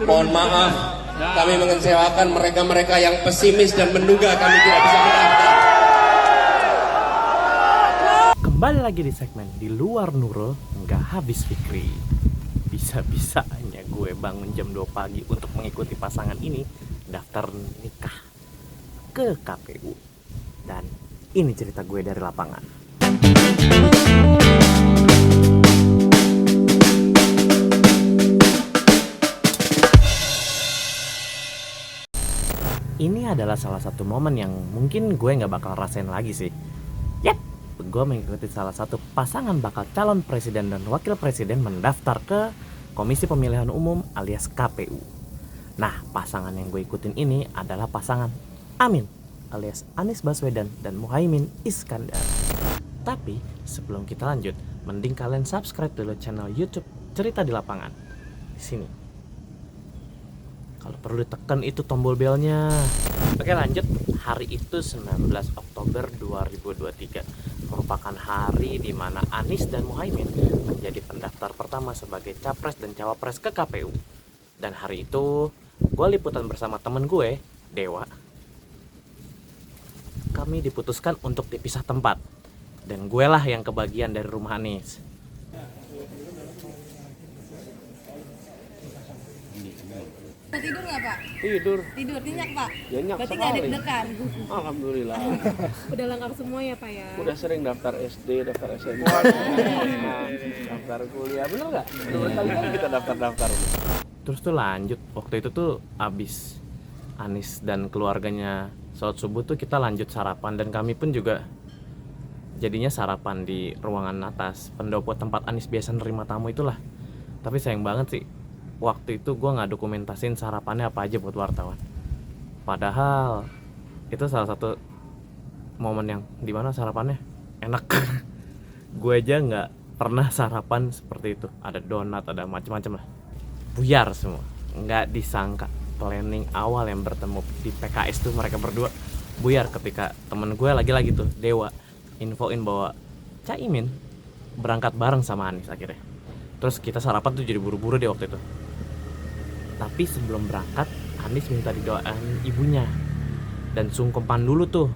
Mohon maaf, kami mengecewakan mereka-mereka yang pesimis dan menduga kami tidak bisa mendaftar. Kembali lagi di segmen Di Luar Nurul Nggak Habis Fikri. Bisa-bisanya gue bangun jam 2 pagi untuk mengikuti pasangan ini daftar nikah ke KPU. Dan ini cerita gue dari lapangan. Ini adalah salah satu momen yang mungkin gue gak bakal rasain lagi sih. Yap, gue mengikuti salah satu pasangan bakal calon presiden dan wakil presiden mendaftar ke Komisi Pemilihan Umum alias KPU. Nah, pasangan yang gue ikutin ini adalah pasangan Amin alias Anies Baswedan dan Muhaimin Iskandar. Tapi sebelum kita lanjut, mending kalian subscribe dulu channel YouTube Cerita di Lapangan. Di sini. Kalau perlu ditekan itu tombol belnya. Oke, lanjut. Hari itu 19 Oktober 2023 merupakan hari di mana Anies dan Muhaimin menjadi pendaftar pertama sebagai capres dan cawapres ke KPU. Dan hari itu gue liputan bersama temen gue, Dewa. Kami diputuskan untuk dipisah tempat. Dan gue lah yang kebagian dari rumah Anies. Tidur nggak Pak? Tidur. Tidur, nyenyak Pak? Ya, nyenyak berarti nggak sekali. deg-degan? Alhamdulillah. Udah lengkap semua ya Pak ya? Udah sering daftar SD, daftar SMA, daftar kuliah. Bener nggak? Berkali-kali kita daftar-daftar. Terus tuh lanjut, waktu itu tuh abis Anies dan keluarganya sholat subuh tuh kita lanjut sarapan. Dan kami pun juga jadinya sarapan di ruangan atas, pendopo tempat Anies biasa nerima tamu itulah. Tapi sayang banget sih, waktu itu gue gak dokumentasin sarapannya apa aja buat wartawan. Padahal itu salah satu momen yang dimana sarapannya enak. Gue aja gak pernah sarapan seperti itu. Ada donat, ada macam-macam lah. Buyar semua. Gak disangka planning awal yang bertemu di PKS tuh mereka berdua buyar ketika temen gue lagi-lagi tuh, Dewa, infoin bahwa Caimin berangkat bareng sama Anies akhirnya. Terus kita sarapan tuh jadi buru-buru deh waktu itu. Tapi sebelum berangkat, Anies minta didoain ibunya dan sungkeman dulu tuh.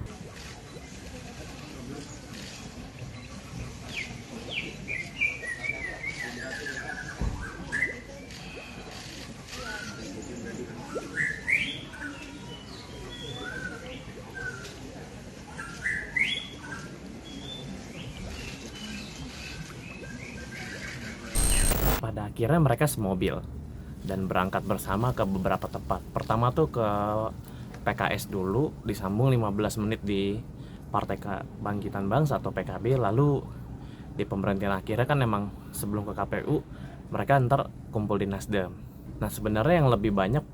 Pada akhirnya mereka semobil dan berangkat bersama ke beberapa tempat. Pertama tuh ke PKS dulu, disambung 15 menit di Partai Kebangkitan Bangsa atau PKB. Lalu di pemberhentian akhirnya kan emang sebelum ke KPU mereka ntar kumpul di Nasdem. Nah sebenarnya yang lebih banyak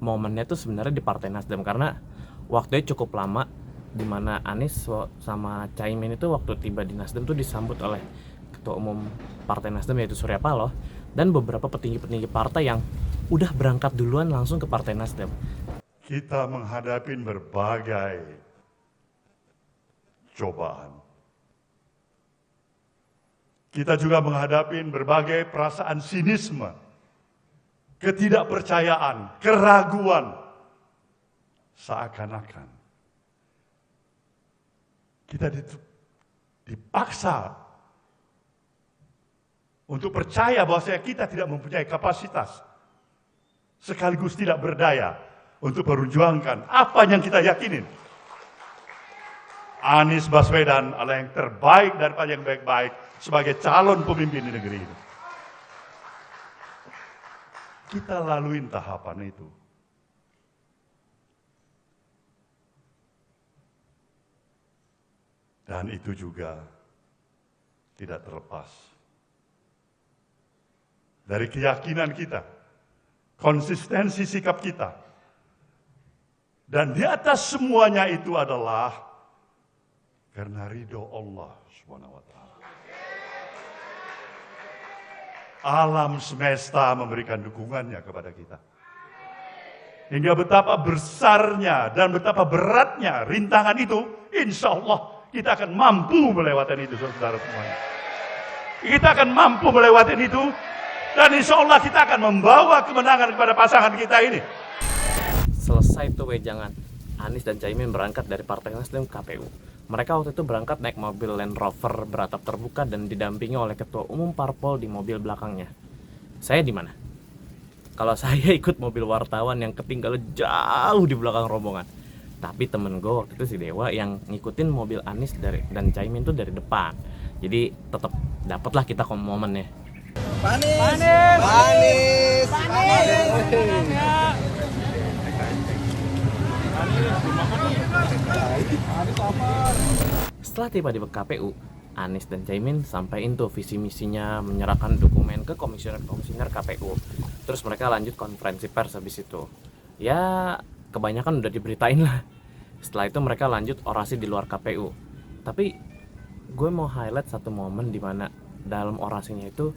momennya tuh sebenarnya di Partai Nasdem, karena waktunya cukup lama, dimana Anies sama Caimin itu waktu tiba di Nasdem tuh disambut oleh Ketua Umum Partai Nasdem yaitu Surya Paloh dan beberapa petinggi-petinggi partai yang udah berangkat duluan langsung ke Partai Nasdem. Kita menghadapi berbagai cobaan. Kita juga menghadapi berbagai perasaan sinisme, ketidakpercayaan, keraguan. Seakan-akan kita dipaksa untuk percaya bahwa kita tidak mempunyai kapasitas, sekaligus tidak berdaya untuk memperjuangkan apa yang kita yakinin. Anies Baswedan adalah yang terbaik daripada yang baik-baik sebagai calon pemimpin di negeri ini. Kita laluin tahapan itu. Dan itu juga tidak terlepas dari keyakinan kita, konsistensi sikap kita. Dan di atas semuanya itu adalah karena ridho Allah SWT. Alam semesta memberikan dukungannya kepada kita. Hingga betapa besarnya dan betapa beratnya rintangan itu, insya Allah kita akan mampu melewati itu, saudara semuanya. Kita akan mampu melewati itu. Dan insya Allah kita akan membawa kemenangan kepada pasangan kita ini. Selesai tuh wejangan, Anies dan Caimin berangkat dari Partai Nasdem ke KPU. Mereka waktu itu berangkat naik mobil Land Rover beratap terbuka dan didampingi oleh Ketua Umum Parpol di mobil belakangnya. Saya di mana? Kalau saya ikut mobil wartawan yang ketinggalan jauh di belakang rombongan. Tapi temen gue waktu itu si Dewa yang ngikutin mobil Anies dan Caimin tuh dari depan. Jadi tetap dapatlah kita momennya. Setelah tiba di KPU, Anies dan Caimin sampaikan tuh visi misinya, menyerahkan dokumen ke komisioner KPU. Terus mereka lanjut konferensi pers habis itu. Ya kebanyakan udah diberitain lah. Setelah itu mereka lanjut orasi di luar KPU. Tapi gue mau highlight satu momen di mana dalam orasinya itu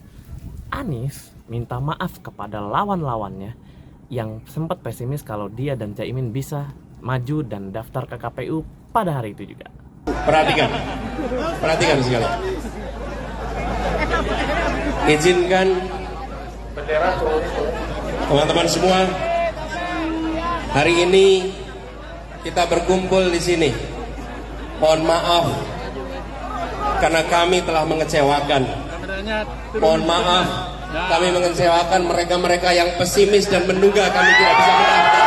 Anies minta maaf kepada lawan-lawannya yang sempat pesimis kalau dia dan Caimin bisa maju dan daftar ke KPU pada hari itu juga. Perhatikan segala. Izinkan teman-teman semua, hari ini kita berkumpul di sini. Mohon maaf karena kami telah mengecewakan. Mohon maaf kami mengecewakan mereka-mereka yang pesimis dan menduga kami tidak bisa mendaftar.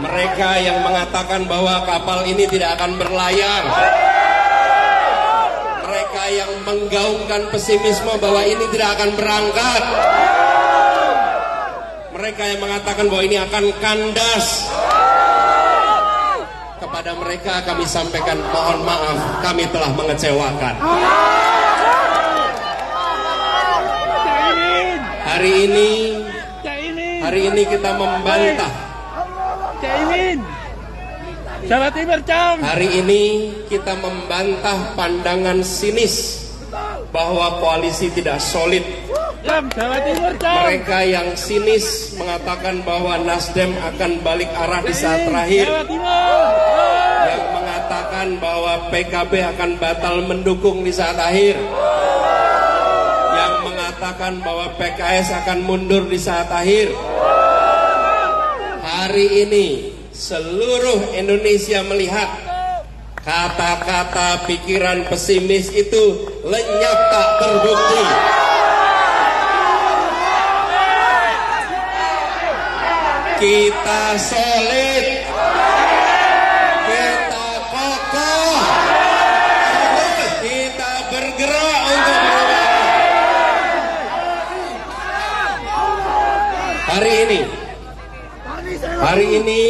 Mereka yang mengatakan bahwa kapal ini tidak akan berlayar. Mereka yang menggaungkan pesimisme bahwa ini tidak akan berangkat. Mereka yang mengatakan bahwa ini akan kandas. Kepada mereka kami sampaikan mohon maaf, kami telah mengecewakan. Hari ini kita membantah. Hari ini kita membantah pandangan sinis bahwa koalisi tidak solid. Mereka yang sinis mengatakan bahwa Nasdem akan balik arah di saat terakhir. Yang mengatakan bahwa PKB akan batal mendukung di saat akhir. Yang mengatakan bahwa PKS akan mundur di saat akhir. Hari ini seluruh Indonesia melihat kata-kata pikiran pesimis itu lenyap tak terbukti. Kita solid, kita kokoh, kita bergerak untuk berubah. Hari ini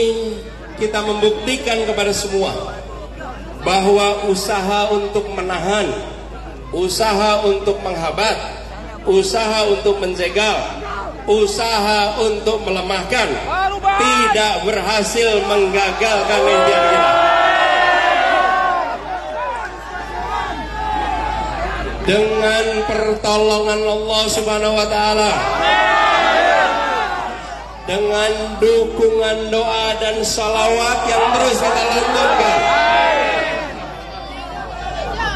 kita membuktikan kepada semua bahwa usaha untuk menahan, usaha untuk menghabat, usaha untuk menjegal, usaha untuk melemahkan tidak berhasil menggagalkan impian kita. Dengan pertolongan Allah Subhanahu wa taala, dengan dukungan doa dan salawat yang terus kita lantunkan,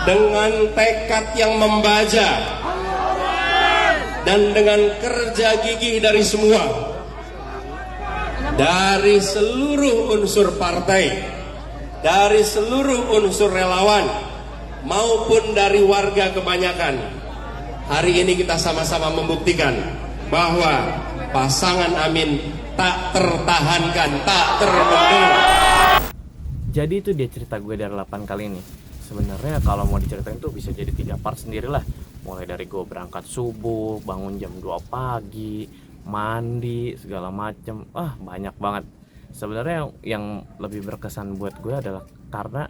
dengan tekad yang membaja, dan dengan kerja gigih dari semua, dari seluruh unsur partai, dari seluruh unsur relawan, maupun dari warga kebanyakan, hari ini kita sama-sama membuktikan bahwa pasangan Amin tak tertahankan, tak terbendung. Jadi itu dia cerita gue dari 8 kali ini. Sebenarnya kalau mau diceritain tuh bisa jadi 3 part sendirilah. Mulai dari gue berangkat subuh, bangun jam 2 pagi, mandi, segala macem. Banyak banget. Sebenarnya yang lebih berkesan buat gue adalah karena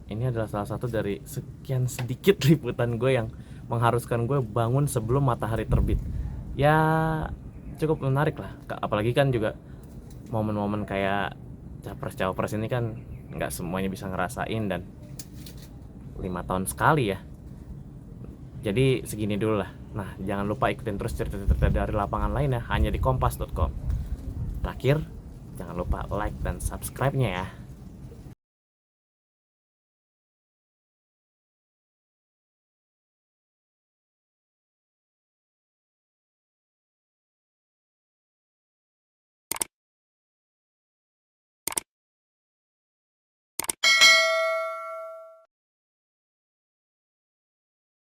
ini adalah salah satu dari sekian sedikit liputan gue yang mengharuskan gue bangun sebelum matahari terbit. Ya cukup menarik lah, apalagi kan juga momen-momen kayak capres-cawapres ini kan nggak semuanya bisa ngerasain dan 5 tahun sekali ya. Jadi segini dulu lah. Nah jangan lupa ikutin terus cerita-cerita dari lapangan lainnya hanya di kompas.com. Terakhir jangan lupa like dan subscribe-nya ya.